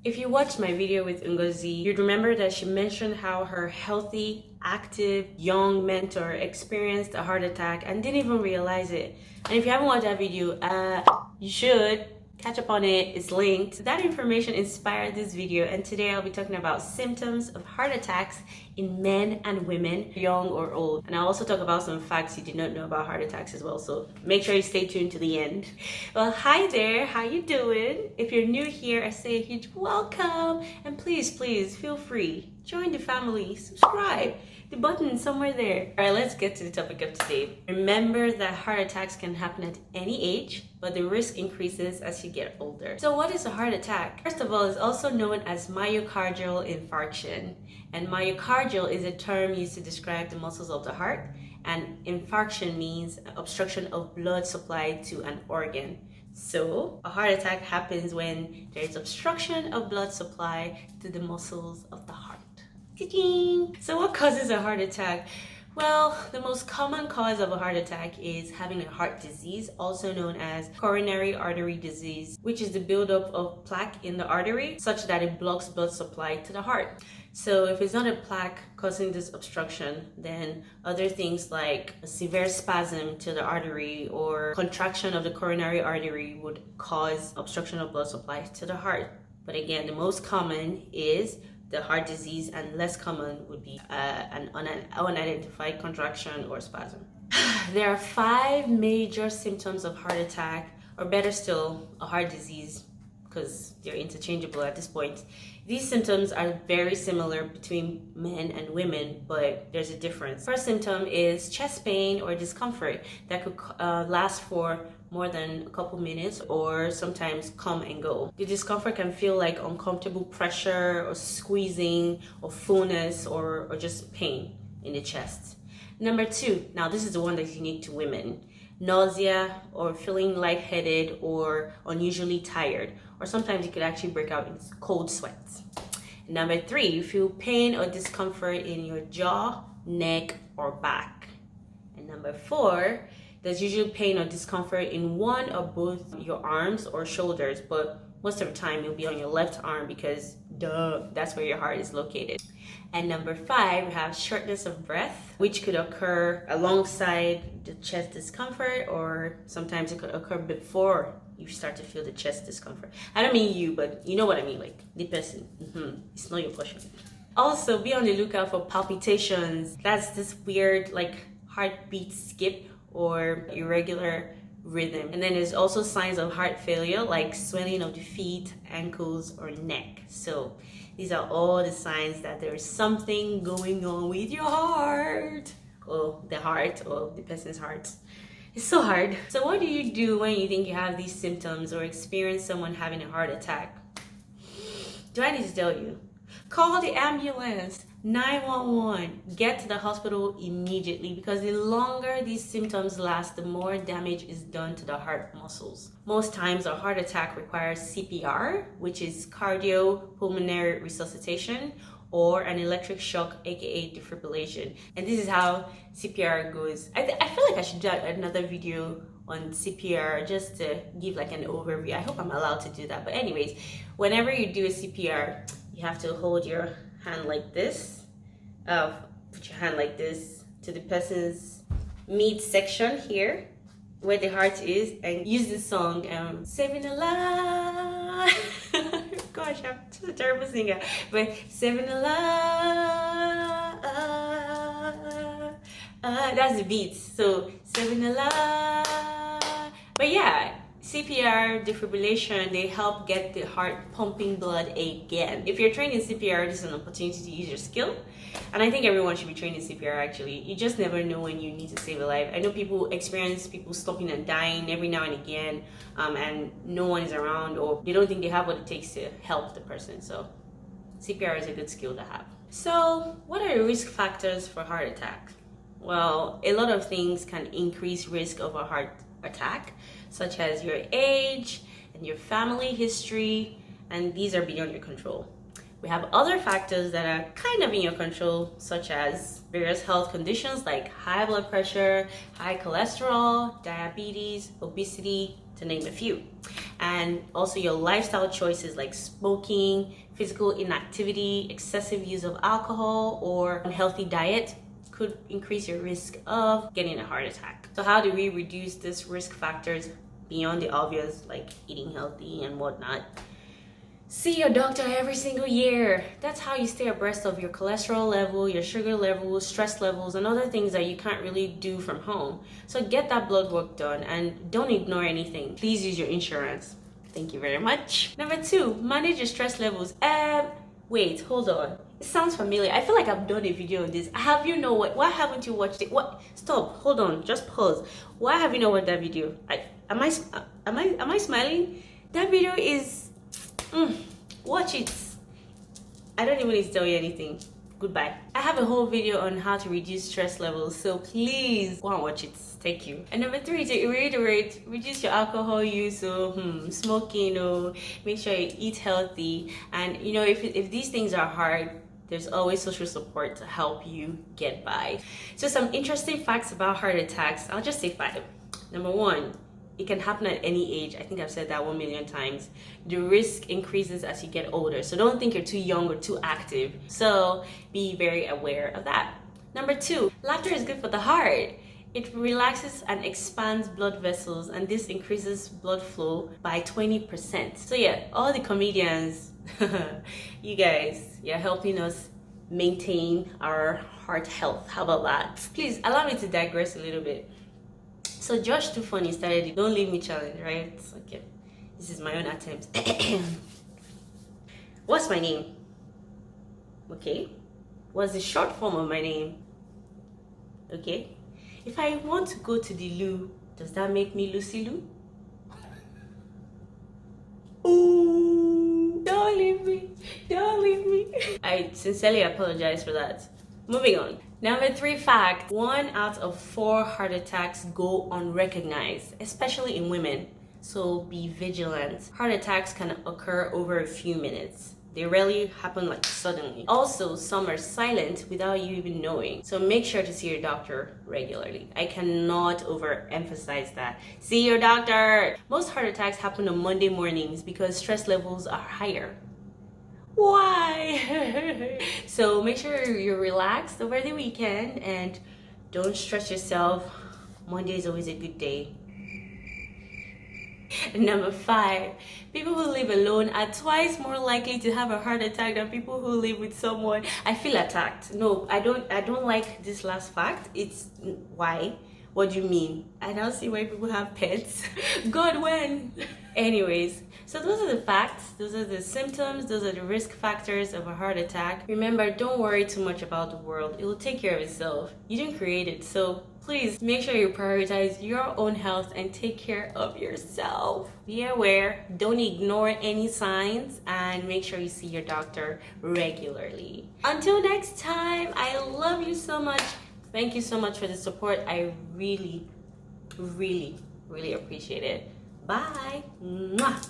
If you watched my video with Ngozi, you'd remember that she mentioned how her healthy, active, young mentor experienced a heart attack and didn't even realize it. And if you haven't watched that video, you should catch up on it. It's linked. That information inspired this video, and today I'll be talking about symptoms of heart attacks in men and women, young or old. And I'll also talk about some facts you did not know about heart attacks as well, so make sure you stay tuned to the end. Well, hi there, how you doing? If you're new here, I say a huge welcome, and please feel free, join the family, subscribe. The button is somewhere there. All right, let's get to the topic of today. Remember that heart attacks can happen at any age, but the risk increases as you get older. So what is a heart attack? First of all, it's also known as myocardial infarction. And myocardial is a term used to describe the muscles of the heart, and infarction means obstruction of blood supply to an organ. So a heart attack happens when there is obstruction of blood supply to the muscles of the heart. So what causes a heart attack? Well, the most common cause of a heart attack is having a heart disease, also known as coronary artery disease, which is the buildup of plaque in the artery such that it blocks blood supply to the heart. So if it's not a plaque causing this obstruction, then other things like a severe spasm to the artery or contraction of the coronary artery would cause obstruction of blood supply to the heart. But again, the most common is the heart disease, and less common would be an unidentified contraction or spasm. There are 5 major symptoms of heart attack, or better still, a heart disease, because they're interchangeable at this point. These symptoms are very similar between men and women, but there's a difference. First symptom is chest pain or discomfort that could last for more than a couple minutes or sometimes come and go. The discomfort can feel like uncomfortable pressure or squeezing or fullness or just pain in the chest. Number 2, now this is the one that's unique to women. Nausea or feeling lightheaded or unusually tired, or sometimes you could actually break out in cold sweats. Number 3, you feel pain or discomfort in your jaw, neck, or back. And number 4, there's usually pain or discomfort in one or both your arms or shoulders, but most of the time you'll be on your left arm because that's where your heart is located. And number 5, we have shortness of breath, which could occur alongside the chest discomfort, or sometimes it could occur before you start to feel the chest discomfort. I don't mean you, but you know what I mean, like the person. It's not your portion. Also, be on the lookout for palpitations. That's this weird like heartbeat skip or irregular rhythm. And then there's also signs of heart failure like swelling of the feet, ankles, or neck. So these are all the signs that there's something going on with your heart, or the heart, or the person's heart. It's so hard. So what do you do when you think you have these symptoms or experience someone having a heart attack? Do I need to tell you? Call the ambulance, 911. Get to the hospital immediately, because the longer these symptoms last, the more damage is done to the heart muscles. Most times a heart attack requires CPR, which is cardiopulmonary resuscitation, or an electric shock, aka defibrillation. And this is how CPR goes. I feel like I should do another video on CPR just to give like an overview. I hope I'm allowed to do that. But anyways, whenever you do a CPR, you have to hold your hand like this. Put your hand like this to the person's midsection here, where the heart is, and use the song Saving a Life. Gosh, I'm such a terrible singer, but Saving a Life. That's the beat. So Saving a Life. But yeah, CPR, defibrillation, they help get the heart pumping blood again. If you're trained in CPR, this is an opportunity to use your skill. And I think everyone should be trained in CPR actually. You just never know when you need to save a life. I know people experience people stopping and dying every now and again, and no one is around, or they don't think they have what it takes to help the person. So CPR is a good skill to have. So what are the risk factors for heart attack? Well, a lot of things can increase risk of a heart attack, such as your age and your family history, and these are beyond your control. We have other factors that are kind of in your control, such as various health conditions like high blood pressure, high cholesterol, diabetes, obesity, to name a few. And also your lifestyle choices like smoking, physical inactivity, excessive use of alcohol, or unhealthy diet could increase your risk of getting a heart attack. So how do we reduce these risk factors beyond the obvious, like eating healthy and whatnot? See your doctor every single year. That's how you stay abreast of your cholesterol level, your sugar levels, stress levels, and other things that you can't really do from home. So get that blood work done and don't ignore anything. Please use your insurance. Thank you very much. Number 2, manage your stress levels. Wait, hold on. It sounds familiar. I feel like I've done a video on this. Have you know what? Why haven't you watched it? What? Stop. Hold on. Just pause. Why have you not watched that video? Am I smiling? That video is. Watch it. I don't even need to tell you anything. Goodbye. I have a whole video on how to reduce stress levels, so please go and watch it. Thank you. And number 3, to reiterate, reduce your alcohol use, smoking, make sure you eat healthy. And if these things are hard, there's always social support to help you get by. So some interesting facts about heart attacks. I'll just say 5. Number 1, it can happen at any age. I think I've said that 1 million times. The risk increases as you get older. So don't think you're too young or too active. So be very aware of that. Number 2, laughter is good for the heart. It relaxes and expands blood vessels, and this increases blood flow by 20%. So yeah, all the comedians, you guys, you're helping us maintain our heart health. How about that? Please allow me to digress a little bit. So Josh Too Funny started the Don't Leave Me challenge, right? Okay, this is my own attempt. What's my name? Okay. What's the short form of my name? Okay. If I want to go to the loo, does that make me Lucy Lou? Ooh, don't leave me. Don't leave me. I sincerely apologize for that. Moving on. Number 3 fact, 1 out of 4 heart attacks go unrecognized, especially in women. So be vigilant. Heart attacks can occur over a few minutes. They rarely happen like suddenly. Also, some are silent without you even knowing. So make sure to see your doctor regularly. I cannot overemphasize that. See your doctor! Most heart attacks happen on Monday mornings because stress levels are higher. Why? So make sure you're relaxed over the weekend and don't stress yourself. Monday is always a good day. Number 5, people who live alone are twice more likely to have a heart attack than people who live with someone. I feel attacked. No, I don't like this last fact. It's why? What do you mean? I now see why people have pets. God, when? Anyways, so those are the facts, those are the symptoms, those are the risk factors of a heart attack. Remember, don't worry too much about the world. It will take care of itself. You didn't create it, so please make sure you prioritize your own health and take care of yourself. Be aware, don't ignore any signs, and make sure you see your doctor regularly. Until next time, I love you so much. Thank you so much for the support. I really, really, really appreciate it. Bye. Mwah.